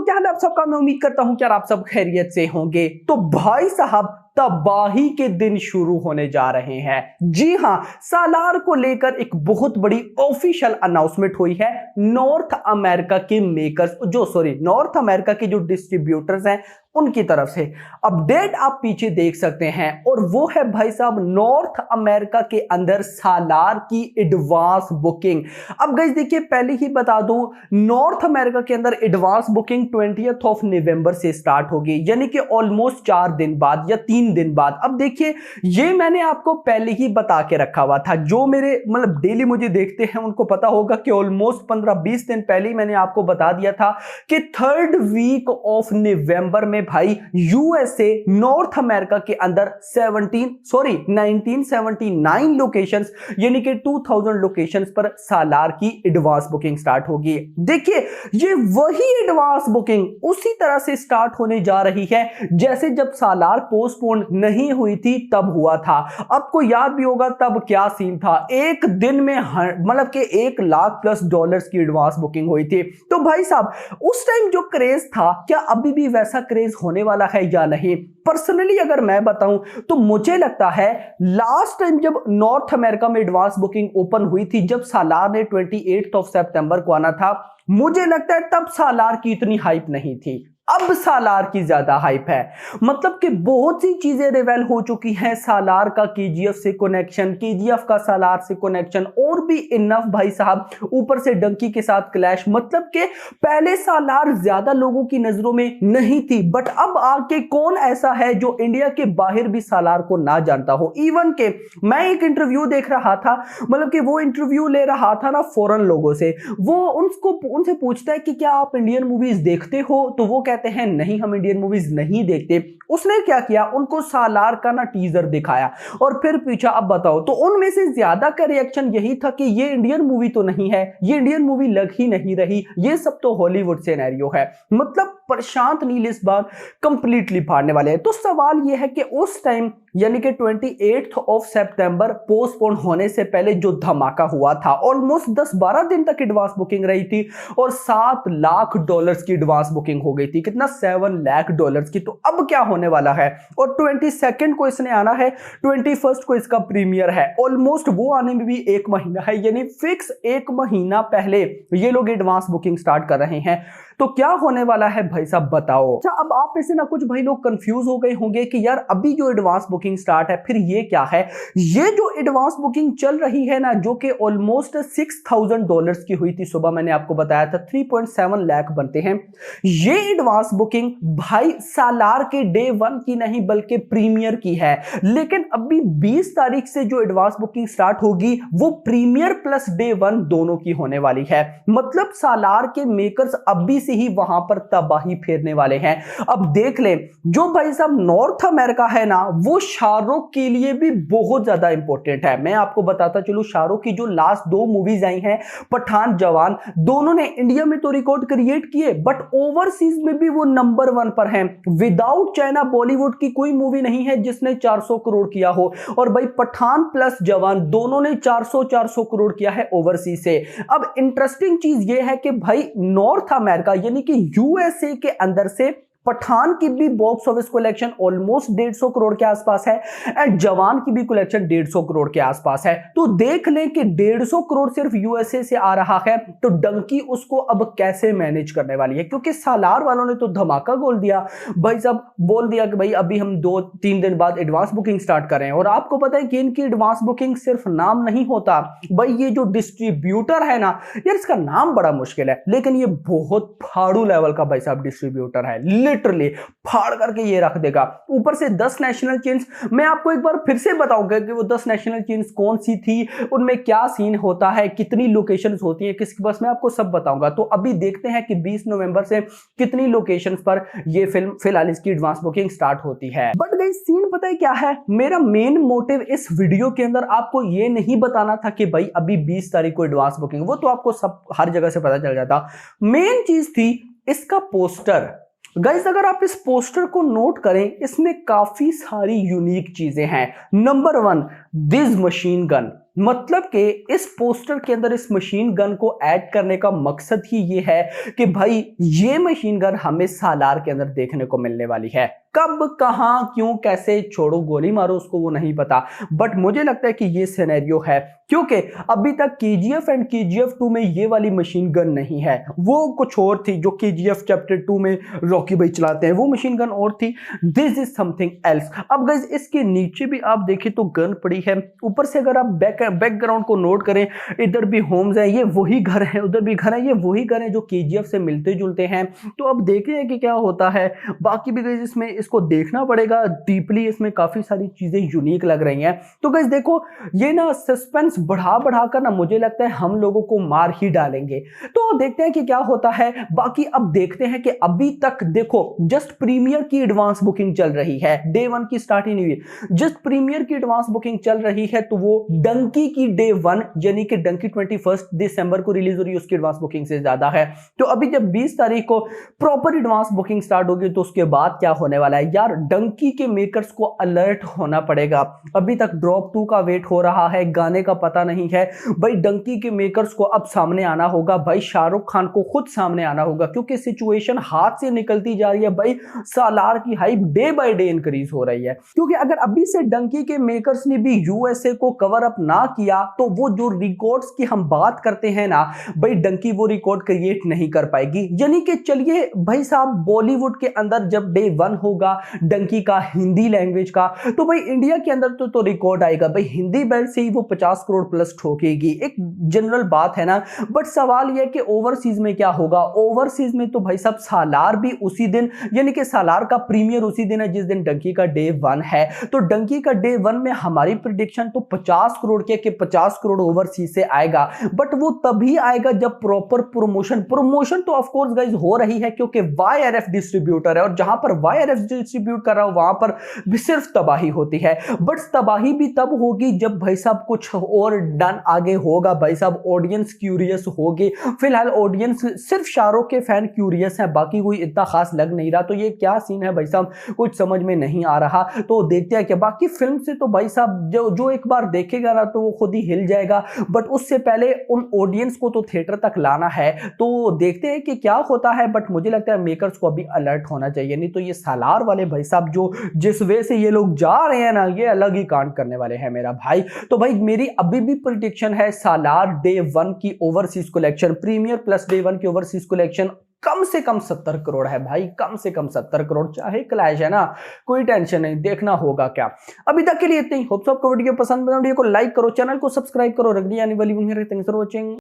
क्या हाल है आप सबका। मैं उम्मीद करता हूं कि आप सब खैरियत से होंगे। तो भाई साहब तबाही के दिन शुरू होने जा रहे हैं। जी हां, सालार को लेकर एक बहुत बड़ी ऑफिशियल अनाउंसमेंट हुई है नॉर्थ अमेरिका के मेकर्स नॉर्थ अमेरिका के जो डिस्ट्रीब्यूटर्स हैं उनकी तरफ से। अपडेट आप पीछे देख सकते हैं और वो है भाई साहब नॉर्थ अमेरिका के अंदर सालार की एडवांस बुकिंग। अब गाइस देखिए, पहले ही बता दूं, नॉर्थ अमेरिका के अंदर advance booking 20th of November से स्टार्ट होगी, यानी कि ऑलमोस्ट 4 दिन बाद या 3 दिन बाद। अब देखिए, ये मैंने आपको पहले ही बता के रखा हुआ था। जो मेरे मतलब डेली मुझे देखते हैं उनको पता होगा कि ऑलमोस्ट 15-20 दिन पहले ही मैंने आपको बता दिया था कि 3rd वीक ऑफ नवंबर में भाई यूएसए नॉर्थ अमेरिका के अंदर 1979 लोकेशंस यानी कि 2000 लोकेशंस पर सालार की एडवांस बुकिंग स्टार्ट होगी। देखिए, ये वही एडवांस बुकिंग उसी तरह से स्टार्ट होने जा रही है जैसे जब सालार पोस्टपोन नहीं हुई थी तब हुआ था। आपको याद भी होगा तब क्या सीन था, एक दिन में मतलब कि $1,00,000+ की एडवांस बुकिंग हुई थी। तो भाई साहब उस टाइम जो क्रेज था, क्या अभी भी वैसा क्रेज होने वाला है या नहीं? पर्सनली अगर मैं बताऊं तो मुझे लगता है लास्ट टाइम जब नॉर्थ अमेरिका में एडवांस बुकिंग ओपन हुई थी, जब सालार ने 28 ऑफ सितंबर को आना था, मुझे लगता है तब सालार की इतनी हाइप नहीं थी। अब सालार की ज्यादा हाइप है। मतलब कि बहुत सी चीजें रिवेल हो चुकी हैं। सालार का केजीएफ से कनेक्शन, केजीएफ का सालार से कनेक्शन और भी इनफ भाई साहब, ऊपर से डंकी के साथ क्लैश। मतलब कि पहले सालार ज्यादा लोगों की नजरों में नहीं थी, बट अब आके कौन ऐसा है जो इंडिया के बाहर भी सालार को ना जानता हो। इवन के मैं एक इंटरव्यू देख रहा था, मतलब कि वो इंटरव्यू ले रहा था ना फॉरेन लोगों से, वो उनसे पूछता है कि क्या आप इंडियन मूवीज देखते हो, तो वो कहते हैं नहीं हम इंडियन मूवीज नहीं देखते। उसने क्या किया, उनको सालार का ना टीजर दिखाया और फिर पूछा अब बताओ, तो उनमें से ज्यादा का रिएक्शन यही था कि ये इंडियन मूवी तो नहीं है, ये इंडियन मूवी लग ही नहीं रही, ये सब तो हॉलीवुड सिनेरियो है। मतलब प्रशांत नील इस बार कंप्लीटली फाड़ने वाले हैं। तो सवाल यह है कि उस टाइम यानी कि 28 ऑफ सितंबर पोस्टपोन होने से पहले जो धमाका हुआ था, ऑलमोस्ट 10-12 दिन तक एडवांस बुकिंग रही थी और $7,00,000 की एडवांस बुकिंग हो गई थी। कितना? $7,00,000 की। तो अब क्या होने वाला है? और 22 को इसने आना है, 21 को इसका प्रीमियर है। ऑलमोस्ट वो आने में भी 1 महीना है, यानी फिक्स 1 महीना पहले ये लोग एडवांस बुकिंग स्टार्ट कर रहे हैं। तो क्या होने वाला है भाई साहब बताओ। अच्छा, अब आप में से ना कुछ भाई लोग कंफ्यूज हो गए होंगे कि यार अभी जो एडवांस बुकिंग स्टार्ट है फिर ये क्या है। ये जो एडवांस बुकिंग चल रही है ना, जो कि ऑलमोस्ट $6,000 की हुई थी, सुबह मैंने आपको बताया था 3.7 लाख बनते हैं। ये एडवांस बुकिंग भाई सालार के डे 1 की नहीं बल्कि प्रीमियर की है। लेकिन अभी 20 तारीख से जो एडवांस बुकिंग स्टार्ट होगी वो प्रीमियर प्लस डे 1 दोनों की होने वाली है। मतलब सालार के मेकर्स अभी से ही वहां पर तबाही फेरने वाले हैं। अब देख ले, जो भाई साहब नॉर्थ अमेरिका है ना, वो शाहरुख के लिए भी बहुत ज्यादा इंपॉर्टेंट है। मैं आपको बताता चलूं, शाहरुख की जो लास्ट 2 मूवीज आई हैं, पठान जवान, दोनों ने इंडिया में तो रिकॉर्ड क्रिएट किए बट ओवरसीज में भी वो नंबर 1 पर हैं। विदाउट चाइना बॉलीवुड की कोई मूवी नहीं है जिसने 400 करोड़ किया हो। और भाई पठान प्लस जवान दोनों ने 400 करोड़ किया है ओवरसीज से। अब इंटरेस्टिंग चीज ये है कि भाई नॉर्थ अमेरिका यानी कि यूएसए के अंदर से पठान की भी box office collection almost 150 crore के आसपास है एंड जवान की भी कलेक्शन 150 करोड़ के आसपास है। तो देख लें कि 150 करोड़ सिर्फ यूएसए से आ रहा है, तो डंकी उसको अब कैसे मैनेज करने वाली है, क्योंकि सालार वालों ने तो धमाका बोल दिया भाई साहब, बोल दिया कि भाई अभी हम 2-3 दिन बाद एडवांस बुकिंग स्टार्ट करें। और आपको पता है कि इनकी एडवांस बुकिंग सिर्फ नाम नहीं होता भाई, ये जो डिस्ट्रीब्यूटर है ना यार, इसका नाम बड़ा मुश्किल है लेकिन ये बहुत फाड़ू लेवल का भाई साहब डिस्ट्रीब्यूटर है। लिटरली फाड़ करके ये रख देगा। ऊपर से 10 नेशनल चेन्स। मैं आपको एक बार फिर से बताऊंगा कि वो 10 नेशनल चेन्स कौन सी थी, उनमें क्या सीन होता है, कितनी लोकेशंस होती हैं, किसके पास, मैं आपको सब बताऊंगा। तो अभी देखते हैं कि 20 नवंबर से कितनी लोकेशंस पर ये फिल्म फिलहाल इसकी एडवांस बुकिंग स्टार्ट होती है। बट गाइस सीन पता है क्या है, मेरा मेन मोटिव इस वीडियो के अंदर आपको ये नहीं बताना था कि भाई अभी 20 तारीख को एडवांस बुकिंग, वो तो आपको सब हर जगह से पता चल जाता। मेन चीज थी इसका पोस्टर। गाइस अगर आप इस पोस्टर को नोट करें, इसमें काफी सारी यूनिक चीजें हैं। नंबर 1, दिस मशीन गन, मतलब कि इस पोस्टर के अंदर इस मशीन गन को ऐड करने का मकसद ही ये है कि भाई ये मशीन गन हमें सालार के अंदर देखने को मिलने वाली है। कब, कहां, क्यों, कैसे, छोड़ो गोली मारो उसको, वो नहीं पता, बट मुझे लगता है कि ये सिनेरियो है, क्योंकि अभी तक केजीएफ एंड केजीएफ 2 में ये वाली मशीन गन नहीं है, वो कुछ और थी जो केजीएफ चैप्टर 2 में रॉकी भाई चलाते हैं, वो मशीन गन और थी। This is something else. अब गाइस इसके नीचे भी आप देखें तो गन पड़ी है, ऊपर से अगर आप बैकग्राउंड को नोट करें, इधर भी होम्स है, ये वही घर है, उधर भी घर है, ये वही घर है जो केजीएफ से मिलते जुलते हैं। तो अब देखते हैं कि क्या होता है। बाकी भी गाइस इसमें इसको देखना पड़ेगा डीपली, इसमें काफी सारी चीजें यूनिक लग रही हैं। तो गाइस देखो ये ना सस्पेंस बढ़ा बढ़ा कर ना मुझे लगता है हम लोगों को मार ही डालेंगे। तो देखते हैं कि क्या होता है। बाकी अब देखते हैं कि अभी तक देखो जस्ट प्रीमियर की एडवांस बुकिंग चल रही है, डे 1 की स्टार्ट ही नहीं हुई, जस्ट प्रीमियर की एडवांस बुकिंग चल रही है। तो वो डंकी की डे 1 यानी कि डंकी 21 दिसंबर को रिलीज हो रही है, उसकी एडवांस बुकिंग से ज्यादा है। तो अभी जब 20 तारीख को प्रॉपर एडवांस बुकिंग स्टार्ट होगी तो उसके बाद क्या होने वाला है यार, डंकी के मेकर्स को अलर्ट होना पड़ेगा। अभी तक ड्रॉप 2 का वेट हो रहा है, गाने का पता नहीं है भाई। डंकी के मेकर्स को अब सामने आना होगा भाई, शाहरुख खान को खुद सामने आना होगा, क्योंकि सिचुएशन हाथ से निकलती जा रही है भाई। सालार की hype day by day increase हो रही है, क्योंकि अगर अभी से डंकी के मेकर्स ने भी यूएसए को कवर अप ना किया तो वो जो रिकॉर्ड्स की हम बात करते हैं ना भाई, डंकी वो रिकॉर्ड क्रिएट नहीं कर पाएगी। यानी कि चलिए भाई साहब, बॉलीवुड के अंदर जब डे 1 होगा डंकी का हिंदी लैंग्वेज का, तो भाई इंडिया के अंदर तो रिकॉर्ड आएगा भाई, हिंदी बेल्ट से ही वो 50 करोड़ प्लस ठोकेगी, एक जनरल बात है ना। बट सवाल यह कि ओवरसीज में क्या होगा। ओवरसीज में तो भाई साहब सालार भी उसी दिन, यानी कि सालार का प्रीमियर उसी दिन है जिस दिन डंकी का डे 1 है। तो डंकी का डे 1 में हमारी प्रेडिक्शन तो 50 करोड़ के, 50 करोड़ ओवरसीज से आएगा, बट वो तभी आएगा जब प्रॉपर प्रमोशन तो ऑफ कोर्स गाइस हो रही है, क्योंकि वाईआरएफ डिस्ट्रीब्यूटर है, और जहां पर वाईआरएफ डिस्ट्रीब्यूट कर रहा हो वहां पर भी सिर्फ तबाही होती है। बट तबाही भी तब होगी जब भाई साहब कुछ और डन आगे होगा भाई साहब, ऑडियंस क्यूरियस होगी। फिलहाल ऑडियंस सिर्फ शाहरुख के फैन क्यूरियस है, बाकी कोई इतना खास लग नहीं रहा। तो ये क्या सीन है भाई साहब, कुछ समझ में नहीं आ रहा। तो देखते हैं कि बाकी फिल्म से तो भाई साहब जो एक बार देखेगा ना तो वो खुद ही हिल जाएगा, बट उससे पहले उन ऑडियंस को तो थिएटर तक लाना है। तो देखते हैं कि क्या होता है, बट मुझे लगता है मेकर्स को अभी अलर्ट होना चाहिए, नहीं तो ये सालार वाले भाई साहब जो जिस वे से ये लोग जा रहे हैं ना, ये अलग ही कांड करने वाले हैं मेरा भाई। तो भाई मेरी अभी भी प्रेडिक्शन है सालार डे 1 की overseas collection, premiere plus day 1 की ओवरसीज कलेक्शन कम से कम 70 करोड़ है भाई, कम से कम 70 करोड़। चाहे क्लैश है ना, कोई टेंशन नहीं, देखना होगा क्या। अभी तक के लिए इतना ही। होप सो आपको वीडियो पसंद, वीडियो को लाइक करो, चैनल को सब्सक्राइब करो, रख दी आने वाली। Thanks for watching.